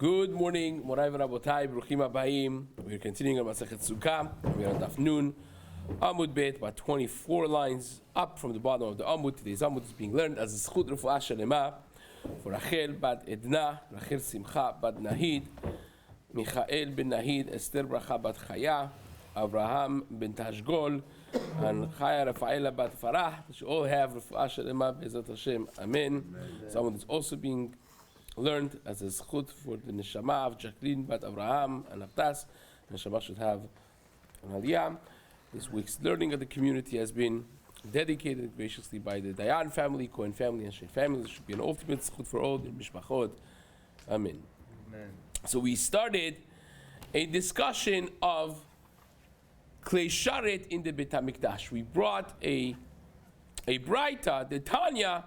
Good morning, Morai v'Rabotai, Bruchim Habayim. We're continuing on Masechet Succah. We're on Daf Nun, Amud Bet, about 24 lines up from the bottom of the Amud. Today's Amud is being learned as a Zchut Refuah Shalema for Rachel bat Edna, Rachel Simcha bat Nahid, Michael ben Nahid, Esther Bracha bat Chaya, Abraham ben Tashgol, and Chaya Rafaela bat Farah. They should all have Refuah Shalema, Bezat Hashem. Amen. Someone is also being learned as a zchut for the neshama of Jacqueline bat Abraham and Avtas. The neshama should have an aliyah. This week's learning of the community has been dedicated graciously by the Dayan family, Cohen family, and Sheikh family. This should be an ultimate zchut for all the mishpachot. Amen. Amen. So we started a discussion of klei sharet in the Beit HaMikdash. We brought a braita, the Tanya,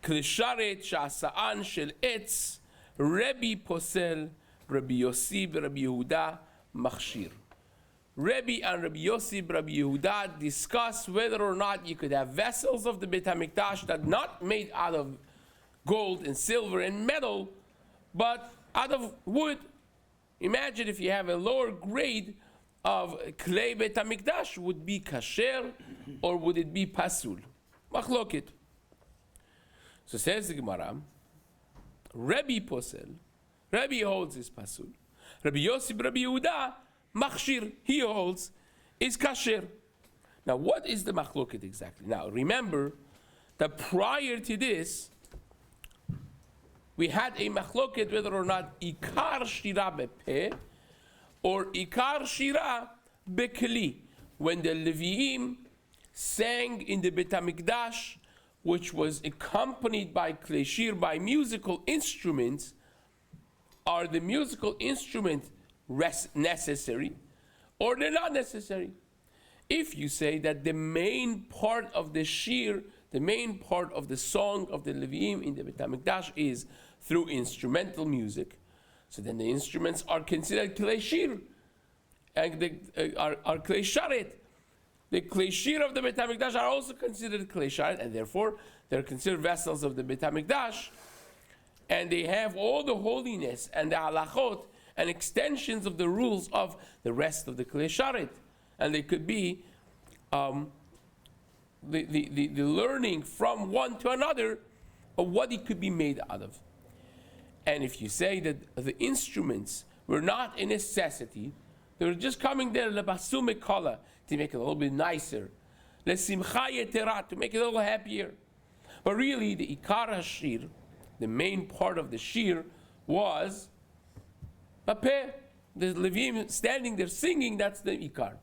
klei sharet sha'asa'an shel etz, Rebbe posel, Rabbi Yossi Rabbi Yehuda machshir. Rebbe and Rabbi Yossi Rabbi Yehuda discuss whether or not you could have vessels of the Beit HaMikdash that not made out of gold and silver and metal, but out of wood. Imagine if you have a lower grade of klei Beit HaMikdash, would be kasher or would it be pasul? Machloket. So says the Gemara, Rebbe posel, Rebbe holds is pasul. Rabbi Yossi Rabbi Yehuda machshir, he holds is kasher. Now what is the machloket exactly? Now remember that prior to this, we had a machloket whether or not ikar shira bepeh or ikar shira bekli. When the Leviim sang in the Beit HaMikdash, which was accompanied by klei shir, by musical instruments, are the musical instruments necessary or they're not necessary? If you say that the main part of the shir, the main part of the song of the Leviim in the Beit HaMikdash is through instrumental music, so then the instruments are considered klei shir and are klei sharet. The klei shir of the Beit HaMikdash are also considered klei sharet, and therefore they're considered vessels of the Beit HaMikdash, and they have all the holiness and the halachot and extensions of the rules of the rest of the klei sharet, and they could be the learning from one to another of what it could be made out of. And if you say that the instruments were not a necessity, they were just coming there lebasu mekala, to make it a little bit nicer, lesimcha yetera, to make it a little happier. But really, the ikar hashir, the main part of the shir, was bapeh. The Leviim standing there singing, that's the ikar.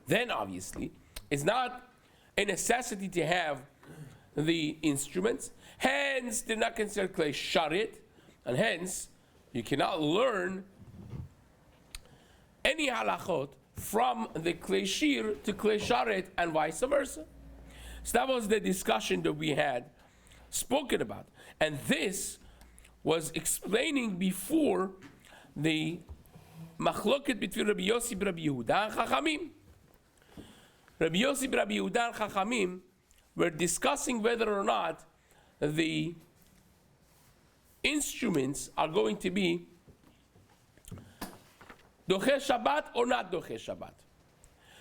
Then obviously, it's not a necessity to have the instruments. Hence, they're not considered klei sharet, and hence, you cannot learn any halachot from the klei shir to klei sharet and vice versa. So that was the discussion that we had spoken about. And this was explaining before the machloket between Rabbi Yossi and Rabbi Yehuda and Chachamim. Rabbi Yossi and Rabbi Yehuda and Chachamim were discussing whether or not the instruments are going to be doche Shabbat or not doche Shabbat.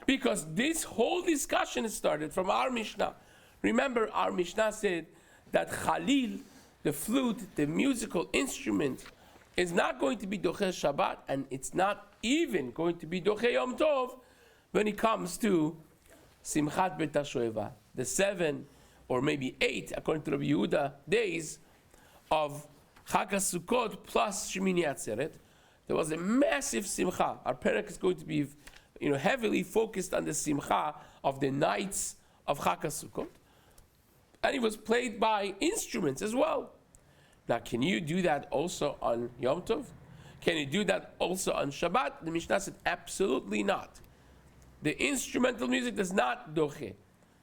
Because this whole discussion started from our Mishnah. Remember, our Mishnah said that Khalil, the flute, the musical instrument, is not going to be doche Shabbat, and it's not even going to be doche Yom Tov when it comes to Simchat Bet HaShoeva, the 7 or maybe 8, according to Rabbi Yehuda, days of Chag HaSukkot plus Shemini Atzeret. There was a massive simcha. Our parak is going to be, heavily focused on the simcha of the nights of Chag HaSukkot, and it was played by instruments as well. Now, can you do that also on Yom Tov? Can you do that also on Shabbat? The Mishnah said absolutely not. The instrumental music does not doche.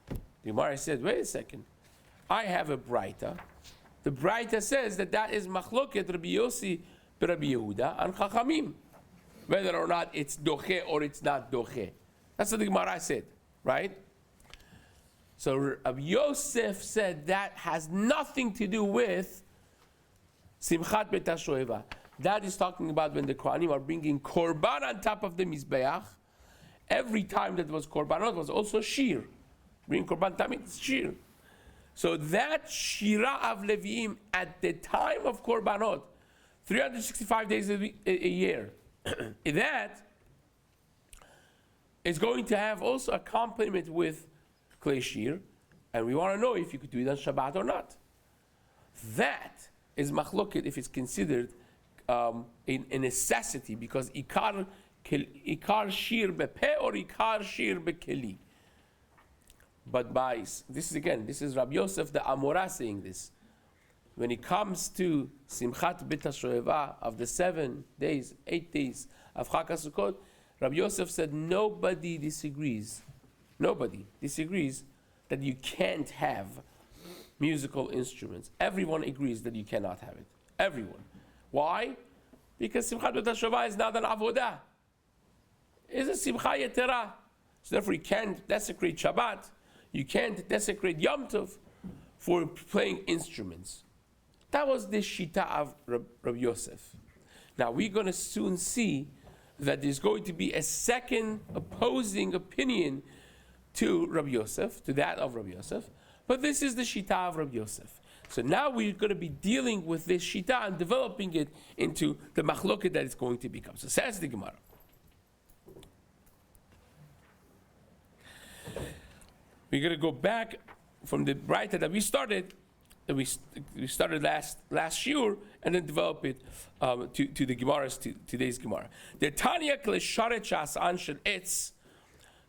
The Gemara said, wait a second, I have a braita. The braita says that is machloket Rabbi Yossi Rabbi Yehuda and Chachamim, whether or not it's doche or it's not doche. That's what the Gemara said, right? So Rabbi Yosef said that has nothing to do with Simchat Bet HaShoeva. That is talking about when the Kohanim are bringing korban on top of the Mizbeach. Every time that was korbanot was also shir. Bring korban tamid, it's shir. So that shira of Leviim at the time of korbanot, 365 days a year, that is going to have also a complement with klei shir, and we want to know if you could do it on Shabbat or not. That is machloket if it's considered a necessity, because ikar shir bepe or ikar shir bekeli. But this is Rabbi Yosef the Amora saying this. When it comes to Simchat Bet HaShoeva of the 7 days, 8 days of Chag HaSukkot, Rabbi Yosef said nobody disagrees that you can't have musical instruments. Everyone agrees that you cannot have it. Everyone. Why? Because Simchat Bet HaShoeva is not an avodah. It's a simcha yetera. So therefore you can't desecrate Shabbat. You can't desecrate Yom Tov for playing instruments. That was the shita of Rabbi Yosef. Now we're going to soon see that there's going to be a second opposing opinion to Rabbi Yosef, to that of Rabbi Yosef. But this is the shita of Rabbi Yosef. So now we're going to be dealing with this shita and developing it into the machloket that it's going to become. So says the Gemara. We're going to go back from the writer that we started. We started last shiur, and then develop it to the Gemara's today's Gemara. The Tanya Klesharet Shas'an Shel Etz,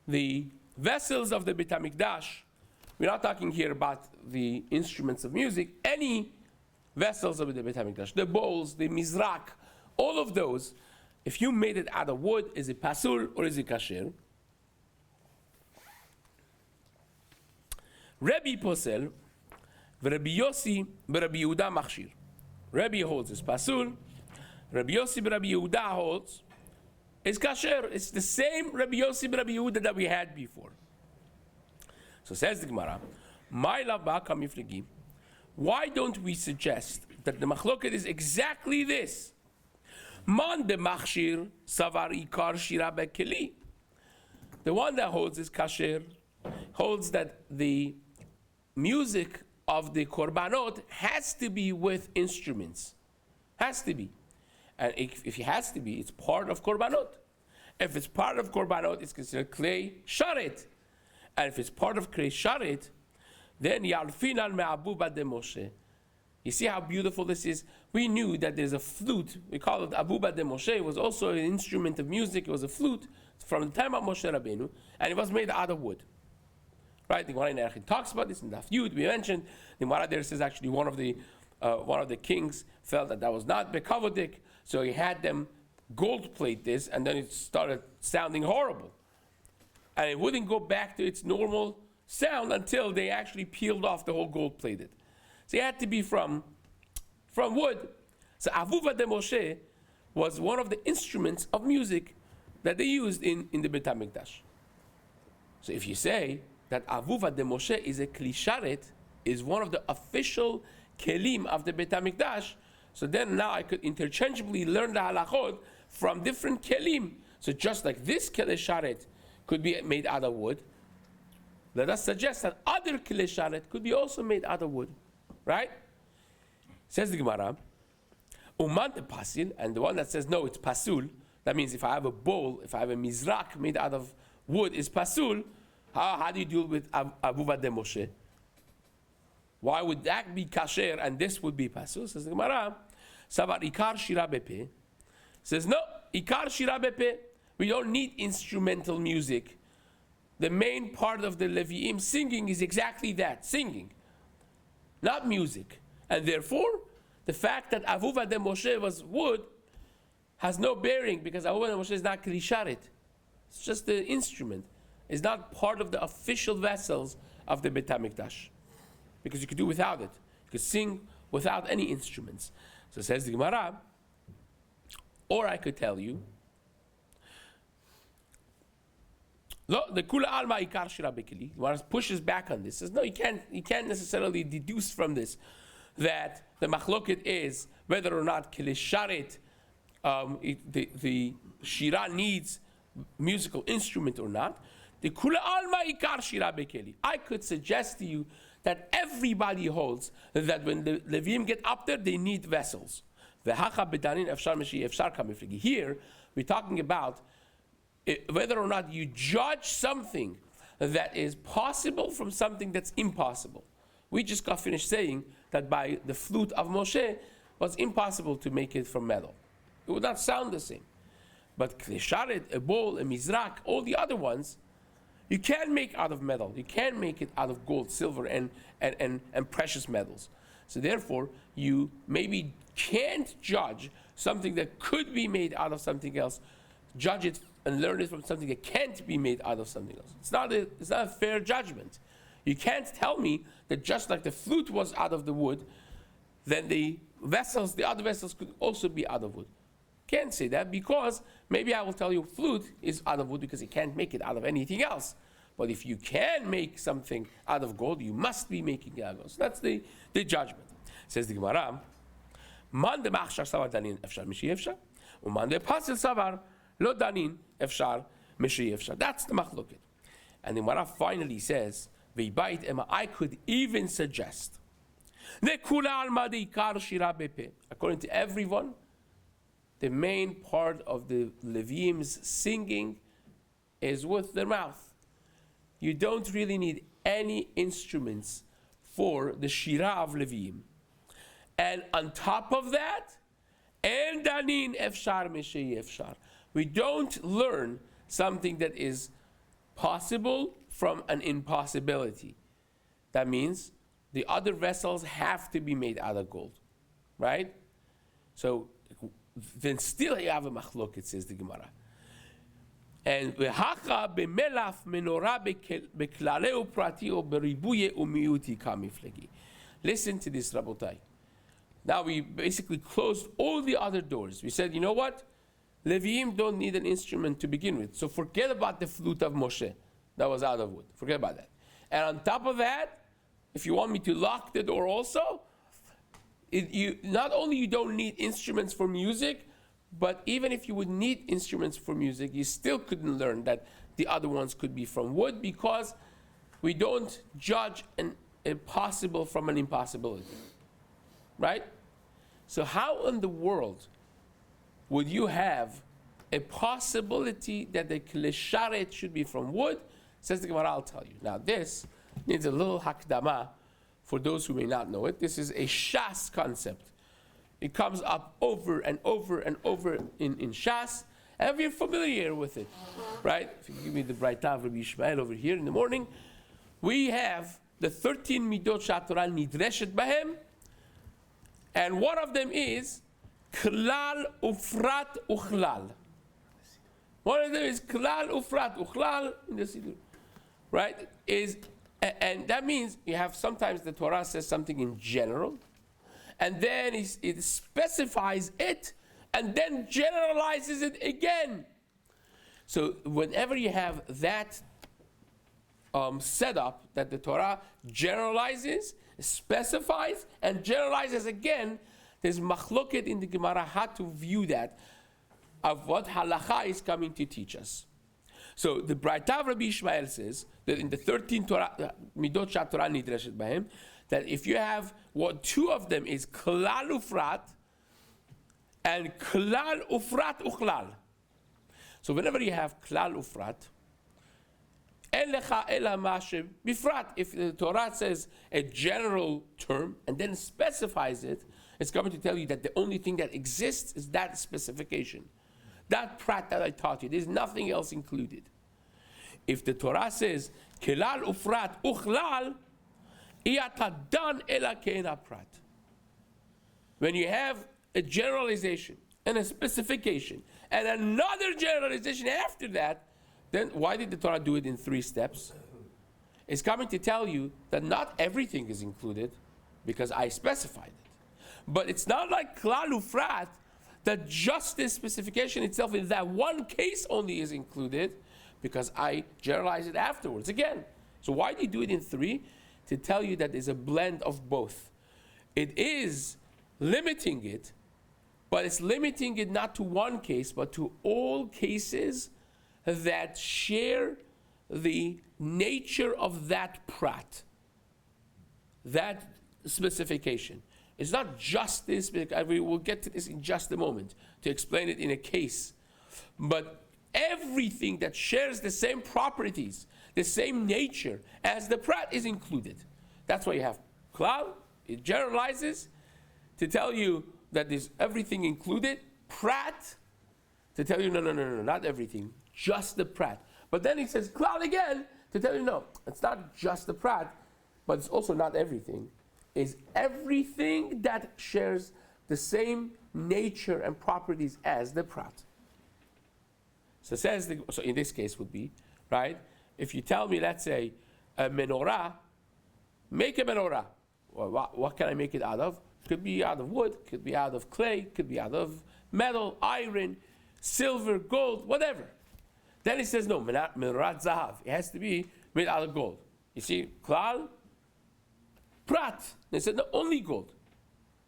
the vessels of the Beit HaMikdash. We're not talking here about the instruments of music. Any vessels of the Beit HaMikdash, the bowls, the mizrak, all of those. If you made it out of wood, is it pasul or is it kasher? Rabbi Posel, Rabbi Yossi, Rabbi Yehuda Machshir. Rabbi holds is pasul. Rabbi Yossi, Rabbi Yehuda holds is kasher. It's the same Rabbi Yossi, Rabbi Yehuda that we had before. So says the Gemara, "My lava kamiflegi." Why don't we suggest that the machloket is exactly this? Man de machshir savar ikar shira bekeli. The one that holds is kasher, holds that the music of the korbanot has to be with instruments. Has to be. And if it has to be, it's part of korbanot. If it's part of korbanot, it's considered klei sharet. And if it's part of klei sharet, then yalfinan me'abuba de Moshe. You see how beautiful this is? We knew that there's a flute. We call it abuba de Moshe. It was also an instrument of music. It was a flute from the time of Moshe Rabbeinu, and it was made out of wood. Right? The Gemara in Erechim talks about this in Daf Yud. We mentioned the Gemara there says actually one of the kings felt that was not bekavodik, so he had them gold plate this, and then it started sounding horrible, and it wouldn't go back to its normal sound until they actually peeled off the whole gold plated. So it had to be from wood. So avuva de Moshe was one of the instruments of music that they used in the Beit HaMikdash. So if you say that avuva de Moshe is a kli sharet, is one of the official kelim of the Beit HaMikdash, so then now I could interchangeably learn the halachot from different kelim. So just like this kli sharet could be made out of wood, let us suggest that other kli sharet could be also made out of wood. Right? Says the Gemara, Uman de pasil, and the one that says no, it's pasul. That means if I have a bowl, if I have a mizrak made out of wood, is pasul. How do you deal with avuva de Moshe? Why would that be kasher and this would be pasul? Says the Gemara, Savar ikar shira bepe. Says no, ikar shira bepe. We don't need instrumental music. The main part of the Leviim singing is exactly that, singing, not music. And therefore, the fact that avuva de Moshe was wood has no bearing, because avuva de Moshe is not kli sharet. It's just the instrument. It's not part of the official vessels of the Beit HaMikdash, because you could do without it. You could sing without any instruments. So says the Gemara, or I could tell you, the kula alma ikar shira bekeli. Gemara pushes back on this. Says no, you can't necessarily deduce from this that the machloket is whether or not kilisharet, the shira needs musical instrument or not. The kula alma ikar shira bekeli. I could suggest to you that everybody holds that when the Levim get up there, they need vessels. Here, we're talking about whether or not you judge something that is possible from something that's impossible. We just got finished saying that by the flute of Moshe was impossible to make it from metal. It would not sound the same. But klesharet, a bowl, a mizrak, all the other ones, you can make out of metal. You can make it out of gold, silver, and precious metals. So therefore, you maybe can't judge something that could be made out of something else. Judge it and learn it from something that can't be made out of something else. It's not a fair judgment. You can't tell me that just like the flute was out of the wood, then the other vessels could also be out of wood. Can't say that, because maybe I will tell you flute is out of wood because you can't make it out of anything else. But if you can make something out of gold, you must be making it out of gold. So that's the judgment. Says the Gemara, Man de machshar savar danin efshar mishi efshar, uman de pasil savar lo danin efshar mishi efshar. That's the machloket. And the Gemara finally says, V'ibait ema, I could even suggest, according to everyone, the main part of the Levim's singing is with their mouth. You don't really need any instruments for the shira of Levim. And on top of that, en danin efshar mishei efshar. We don't learn something that is possible from an impossibility. That means the other vessels have to be made out of gold, right? So then still you have a machloket, says the Gemara. And v'hacha b'melaf menorah b'klaleu pratio b'ribuye u'miuti kamiflegi. Listen to this, Rabotai. Now we basically closed all the other doors. We said, you know what? Leviim don't need an instrument to begin with. So forget about the flute of Moshe that was out of wood. Forget about that. And on top of that, if you want me to lock the door also, not only you don't need instruments for music, but even if you would need instruments for music, you still couldn't learn that the other ones could be from wood, because we don't judge an impossible from an impossibility. Right? So how in the world would you have a possibility that the klesharet should be from wood? Says the Gemara, I'll tell you. Now this needs a little hakdama for those who may not know it. This is a Shas concept. It comes up over and over and over in Shas, and we're familiar with it, right? If you give me the Braita of Rabbi Yishmael over here in the morning, we have the 13 midot shatorah nidreshet bahem, and one of them is klal ufrat uchlal. One of them is klal ufrat uchlal in the Siddur, right? And that means you have sometimes the Torah says something in general, and then it specifies it, and then generalizes it again. So whenever you have that setup, that the Torah generalizes, specifies, and generalizes again, there's machloket in the Gemara how to view that, of what halacha is coming to teach us. So the Braita of Rabbi Yishmael says that in the 13 midot shatorah nidreshet bahem, that if you have two of them is klal ufrat and klal ufrat uchlal. So whenever you have klal ufrat, en lecha ela ma bifrat. If the Torah says a general term and then specifies it, it's going to tell you that the only thing that exists is that specification. That prat that I taught you, there's nothing else included. If the Torah says klal ufrat uchlal, iyatadan ela ke'ena prat. When you have a generalization and a specification and another generalization after that, then why did the Torah do it in 3 steps? It's coming to tell you that not everything is included because I specified it. But it's not like klal ufrat, that just this specification itself in that one case only is included because I generalize it afterwards again. So why do you do it in 3? To tell you that there's a blend of both. it is limiting it, but it's limiting it not to one case, but to all cases that share the nature of that prat, that specification. It's not just this, we will get to this in just a moment to explain it in a case. But everything that shares the same properties, the same nature as the prat is included. That's why you have klal. It generalizes to tell you that there's everything included. Prat to tell you no, not everything, just the prat. But then he says klal again to tell you no, it's not just the prat, but it's also not everything. Is everything that shares the same nature and properties as the prat. So so in this case would be, right? If you tell me, let's say, a menorah, make a menorah. Well, what can I make it out of? Could be out of wood, could be out of clay, could be out of metal, iron, silver, gold, whatever. Then he says, no, menorah zahav. It has to be made out of gold. You see, klal, prat. They said, no, only gold.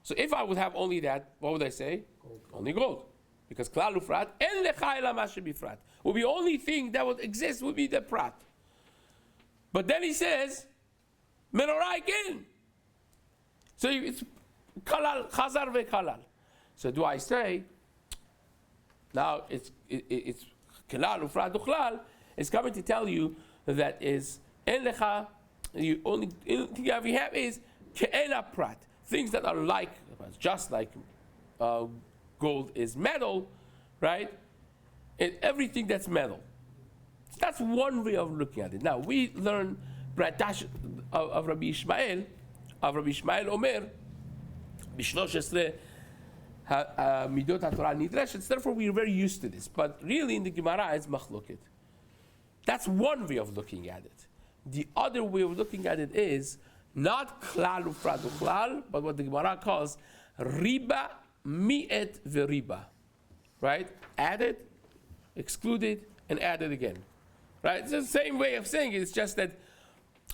So if I would have only that, what would I say? Gold. Only gold. Because klal ufrat, en lechayla bifrat. Will be the only thing that would exist would be the prat. But then he says, menorah again. So it's kalal, chazar ve'kalal. So do I say, now it's kalal ufrat uchlal, it's coming to tell you that is en lecha, the only thing you have is ke'ela prat, things that are like, just like gold is metal, right? And everything that's metal. That's one way of looking at it. Now we learn Bratash of Rabbi Yishmael, Omer, B'Shlosh Midot HaTorah Nidreshet. Therefore, we're very used to this. But really, in the Gemara, it's machloket. That's one way of looking at it. The other way of looking at it is not klal ufrat uchlal, but what the Gemara calls riba mi'et veriba. Right? Added, excluded, and added again. Right? It's the same way of saying it. It's just that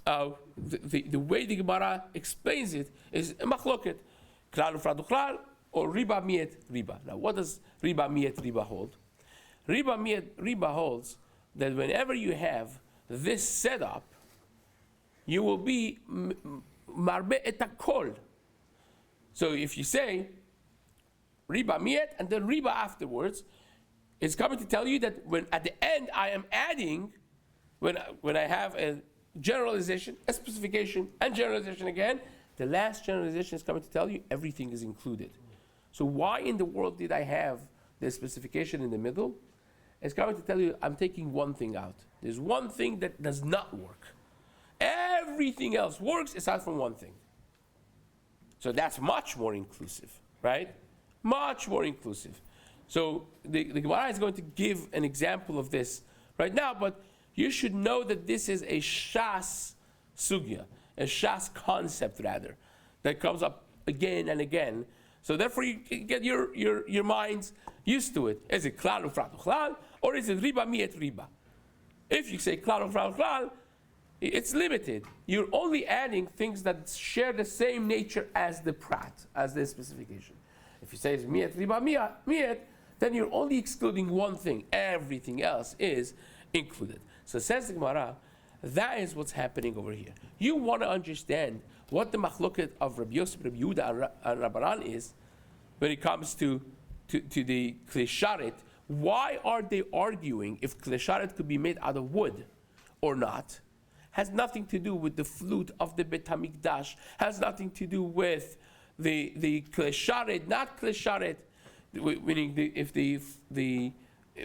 the way the Gemara explains it is machloket. Klal ufrat uchlal or riba mi'et riba. Now, what does riba mi'et riba hold? Riba mi'et riba holds that whenever you have this setup, you will be marbe et hakol. So if you say riba miet and then riba afterwards, it's coming to tell you that when at the end I am adding, when I have a generalization, a specification, and generalization again, the last generalization is coming to tell you everything is included. So why in the world did I have the specification in the middle? It's coming to tell you I'm taking one thing out. There's one thing that does not work. Everything else works aside from one thing. So that's much more inclusive, right? Much more inclusive. So the Gemara is going to give an example of this right now, but you should know that this is a Shas Sugya, a Shas concept rather, that comes up again and again. So therefore you get your minds used to it. Is it klal ufrat uchlal, or is it riba mi'et riba? If you say klal ufrat uchlal, it's limited. You're only adding things that share the same nature as the prat, as the specification. If you say it's mi'et riba mi'et, then you're only excluding one thing. Everything else is included. So says the Gemara, that is what's happening over here. You want to understand what the machloket of Rabbi Yosef, Rabbi Yehuda, and Rabbanan is when it comes to the klesharet. Why are they arguing if klesharet could be made out of wood or not? Has nothing to do with the flute of the Bet HaMikdash, has nothing to do with the klesharet, not klesharet, meaning if the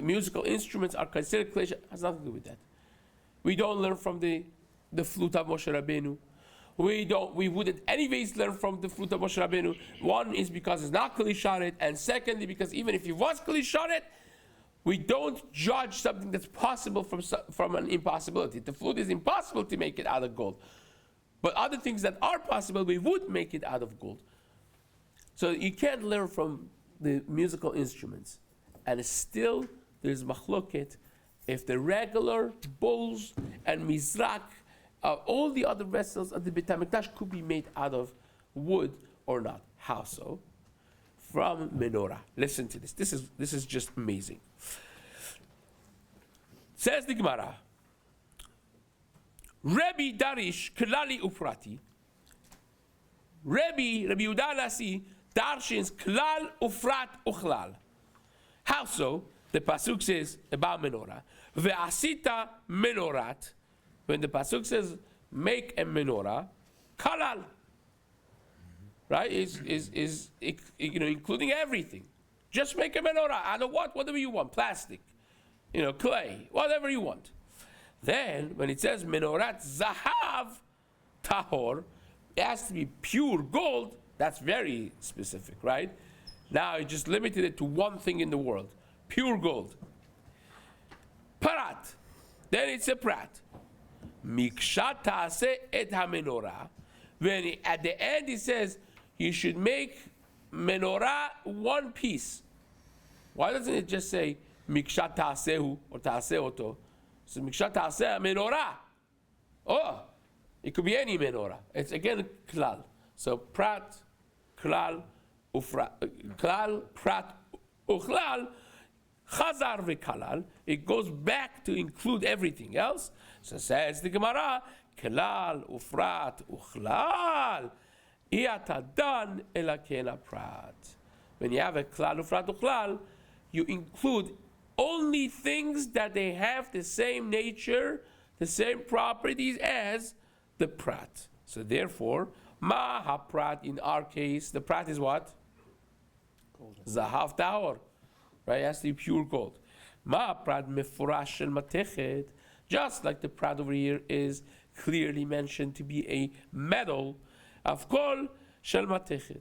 musical instruments are considered klesharet, has nothing to do with that. We don't learn from the flute of Moshe Rabbeinu. We wouldn't anyways learn from the flute of Moshe Rabbeinu. One is because it's not klesharet, and secondly because even if it was klesharet, we don't judge something that's possible from an impossibility. The flute is impossible to make it out of gold. But other things that are possible, we would make it out of gold. So you can't learn from the musical instruments. And still, there's machloket. If the regular bowls and mizrak, all the other vessels of the Bet HaMikdash could be made out of wood, or not? How so? From menorah. Listen to this. This is just amazing. Says the Gemara. Rabbi Darish Klali Ufrati. Rabbi Yehuda Nasi Darshins Klal Ufrat Uchlal. How so? The pasuk says about menorah. Ve'asita menorat. When the pasuk says make a menorah, kalal. Right? Is including everything. Just make a menorah out of what? Whatever you want. Plastic. Clay. Whatever you want. Then, when it says menorat zahav tahor, it has to be pure gold. That's very specific, right? Now, it just limited it to one thing in the world. Pure gold. Parat. Then it's a prat. Mikshat ta'aseh et ha-menorah. When at the end it says, you should make menorah one piece. Why doesn't it just say, Mikshat ta'asehu or ta'aseh oto? So Mikshat ta'aseh menorah. Oh, it could be any menorah. It's again klal. So prat, klal, ufra, klal, prat, uchlal, chazar v'kalal. It goes back to include everything else. So says the Gemara, klal, ufrat, uchlal, iyatadan elakena prat. When you have a klal, ufrat, uchlal, you include only things that they have the same nature, the same properties as the prat. So therefore, ma ha-prat in our case, the prat is what? Zahav tahor. Right? It has to be pure gold. Ma prat mefurash shel matechet. Just like the prat over here is clearly mentioned to be a metal of kol shel matechet.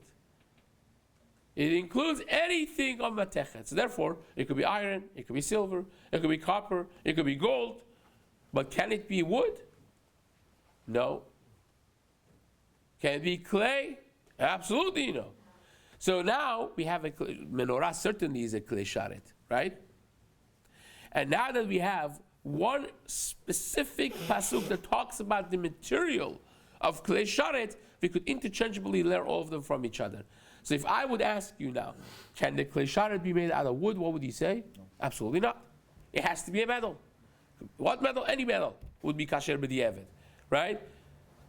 It includes anything on matechet. So therefore, it could be iron, it could be silver, it could be copper, it could be gold. But can it be wood? No. Can it be clay? Absolutely no. So now we have a menorah certainly is a clay sharet, right? And now that we have one specific pasuk that talks about the material of clay sharet, we could interchangeably learn all of them from each other. So if I would ask you now, can the clay sharet be made out of wood? What would you say? No. Absolutely not. It has to be a metal. What metal? Any metal would be kasher b'di'evet, right?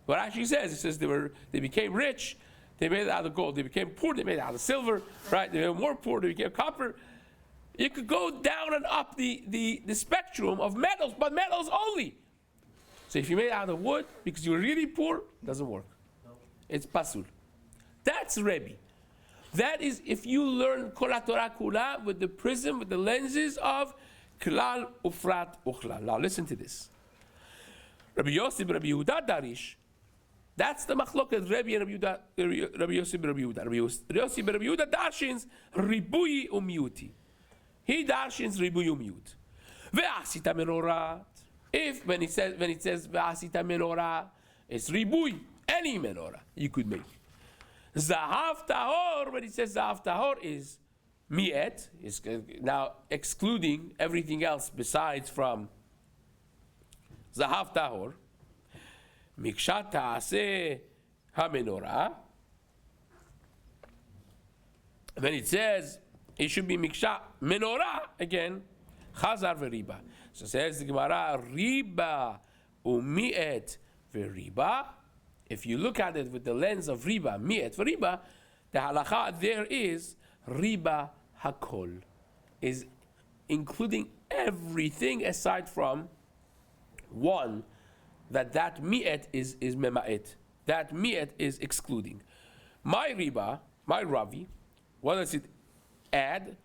What actually says, it says they became rich, they made it out of gold. They became poor, they made it out of silver, right? They became more poor, they became copper. You could go down and up the spectrum of metals, but metals only. So if you made it out of wood because you were really poor, it doesn't work. No. It's pasul. That's Rebbe. That is if you learn Kol HaTorah Kula with the prism, with the lenses of Klal, Ufrat, Uchlal. Now listen to this. Rabbi Yossi Rabbi Yehuda Darish. That's the machloket Rabbi and Rabbi Yossi Rabbi Yehuda. Rabbi Yossi Rabbi Yehuda darshins ribui umiuti. He darshins ribui umiut. Ve'asita menorah. If when it says ve'asita menorah, it's ribui, any menorah you could make. Zahav tahor, when it says zahav tahor, is mi'et, is now excluding everything else besides from zahav tahor. Mikshat ta'aseh ha-menorah. When it says it should be mikshat menorah, again, chazar v'riba. So says the Gemara, riba u'mi'et v'riba. If you look at it with the lens of riba, mi'et v'riba, the halacha there is riba hakol, is including everything aside from one, that mi'et is mema'et. That mi'et is excluding. My riba, my Ravi, what does it add?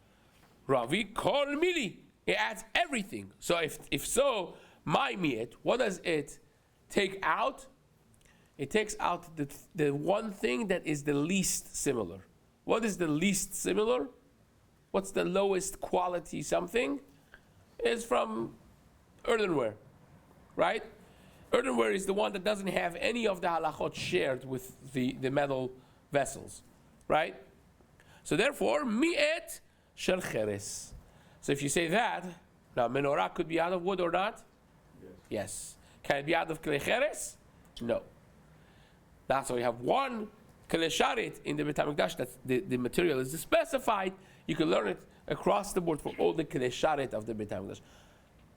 Ravi kol mili. It adds everything. So if so, my mi'et, what does it take out? It takes out the one thing that is the least similar. What is the least similar? What's the lowest quality something? Is from earthenware, right? Earthenware is the one that doesn't have any of the halachot shared with the metal vessels, right? So therefore, mi'et shel cheres. So if you say that, now menorah could be out of wood or not? Yes. Can it be out of klei cheres? No. Now, so we have one Kalesharet in the Beit HaMikdash, that the material is specified, you can learn it across the board for all the Kalesharet of the Beit HaMikdash.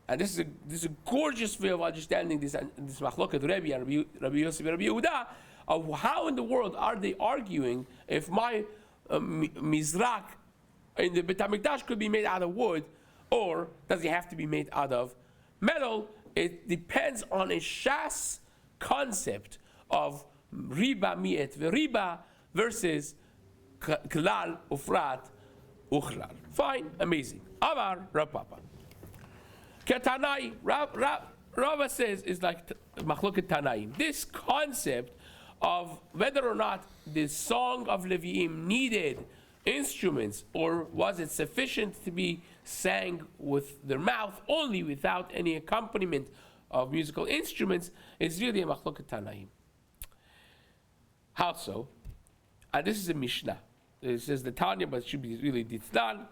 And this is a gorgeous way of understanding this Machloket Rebbe and Rabbi Yosef and Rabbi Yehuda, of how in the world are they arguing if my Mizrak in the Beit HaMikdash could be made out of wood, or does it have to be made out of metal? It depends on a Shas concept of riba mi'et v'riba versus klal ufrat uchlal. Fine, amazing. Amar Rav Papa. Ketanai, Rava says is like machloket Tanaim. This concept of whether or not the song of Leviim needed instruments, or was it sufficient to be sang with their mouth only without any accompaniment of musical instruments, is really a machloket Tanaim. How so? And this is a Mishnah. It says the Tanya, but it should be really Ditnan.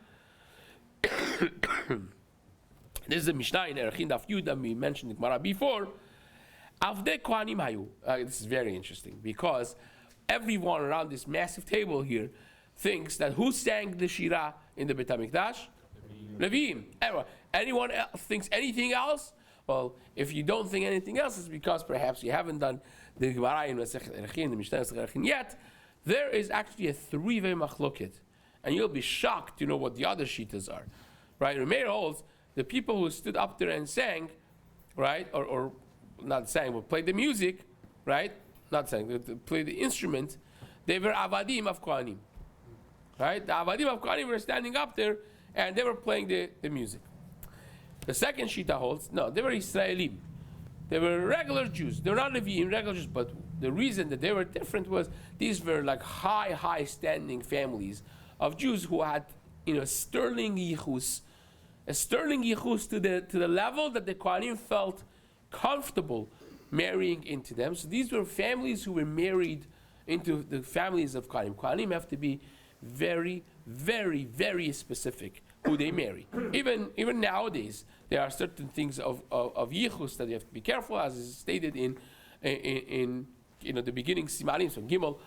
This is a Mishnah in Erchin Daf Yud that we mentioned in Gemara before. Avdei Kohanim Hayu. This is very interesting because everyone around this massive table here thinks that who sang the Shirah in the Beit HaMikdash? Leviim. Anyone else thinks anything else? Well, if you don't think anything else, it's because perhaps you haven't done the Gemara in Masechet Erchin, the Mishnah in Masechet Erchin yet. There is actually a three-way machloket, and you'll be shocked to know what the other shitas are. Right? Rameir holds the people who stood up there and sang, right, or not sang, but played the music, right? Not sang, they played the instrument. They were avadim of Kohanim, right? The avadim of Kohanim were standing up there, and they were playing the music. The second shita holds, no, they were Israelim. They were regular Jews. They were not Leviim, regular Jews, but the reason that they were different was these were like high standing families of Jews who had, sterling yichus, a sterling yichus to the level that the Kohanim felt comfortable marrying into them. So these were families who were married into the families of Kohanim. Kohanim have to be very, very, very specific who they marry. Even nowadays, there are certain things of yichus that you have to be careful, as is stated in the beginning simanim from Gimel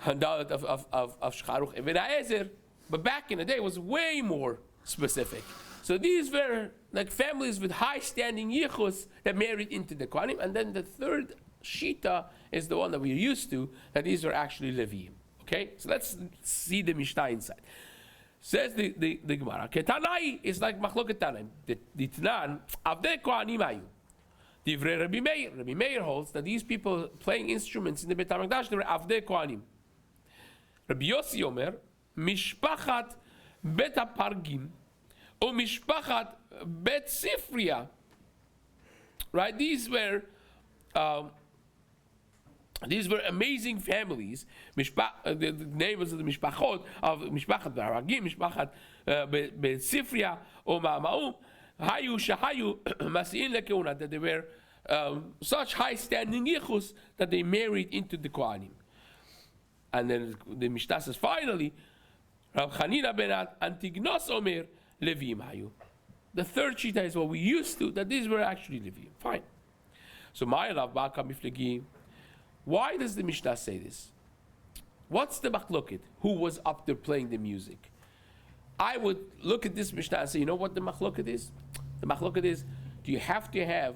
and Dalet of Shcharuch Eved HaEzer. But back in the day, it was way more specific. So these were like families with high standing yichus that married into the Kohanim. And then the third shita is the one that we're used to, that these were actually Leviim. Okay, so let's see the Mishnah inside. Says the Gemara, Ketanai is like machloket Tanaim. The Tnan, Avdei Kohanim Hayu. Divrei Rabbi Meir. Rabbi Meir holds that these people playing instruments in the Beit HaMikdash, they were Avdei Kohanim. Rabbi Yossi Omer, Mishpachat Bet HaPargim, or Mishpachat Bet Sifria. Right, these were amazing families. The names of the Mishpachot of Mishpachat Baragim, Mishpachat Sifria, or Ma'amaum, Hayu Shahayu Masi'in Lekeuna, that they were such high standing yichus that they married into the Kohanim. And then the Mishnah says finally, Rav Chanina ben Antignos Omer Leviim Hayu. The third shita is what we used to, that these were actually Leviim. Fine. So Ma'elav Ba'aka Miflegi. Why does the Mishnah say this? What's the machloket? Who was up there playing the music? I would look at this Mishnah and say, you know what the machloket is? The machloket is, do you have to have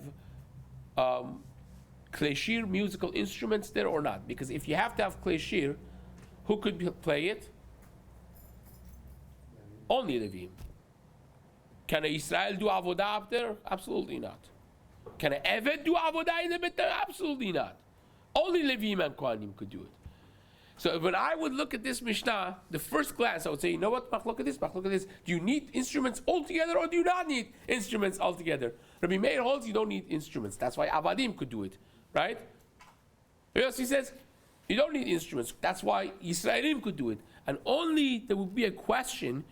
kleshir musical instruments there or not? Because if you have to have kleshir, who could play it? Only Leviim. Can a Israel do avodah up there? Absolutely not. Can a Eved do avodah in the Beit? Absolutely not. Only Leviim and Kohanim could do it. So when I would look at this Mishnah, the first glance, I would say, you know what, look at this. Do you need instruments altogether or do you not need instruments altogether? Rabbi Meir holds you don't need instruments. That's why Avadim could do it, right? Yes, he says, you don't need instruments. That's why Yisraelim could do it. And only there would be a question,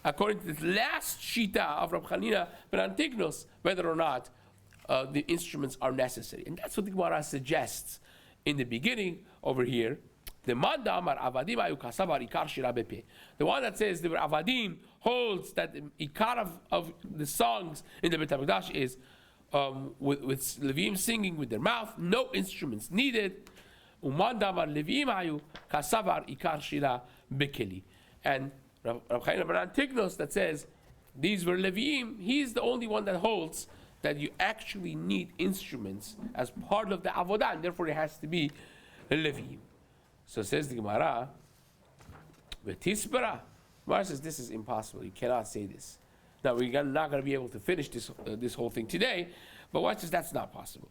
according to the last Shita of Rabbi Chanina ben Antignos, whether or not the instruments are necessary. And that's what the Gemara suggests in the beginning over here. The one that says the Avadim holds that the Ikar of the songs in the Beit HaMikdash is with Leviim singing with their mouth, no instruments needed. Uman davar leviim hayu kasavar ikar shira bekeli. And Rav Chaim Baran Tignos that says these were leviim. He's the only one that holds that you actually need instruments as part of the avodah, and therefore it has to be a leviim. So says the Gemara, V'tisbara. Gemara says this is impossible. You cannot say this. Now we're not going to be able to finish this whole thing today, but watch this. That's not possible.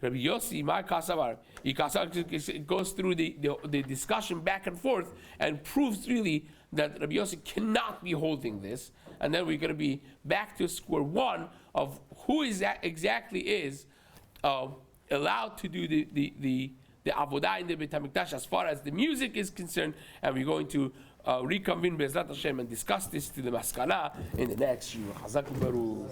Rabbi Yossi, my kasavar, it goes through the discussion back and forth and proves really that Rabbi Yossi cannot be holding this, and then we're going to be back to square one of who exactly is allowed to do the avodah in the Beit HaMikdash as far as the music is concerned, and we're going to reconvene Be'ezrat Hashem and discuss this to the maskana in the next shiur. Chazak u'baruch.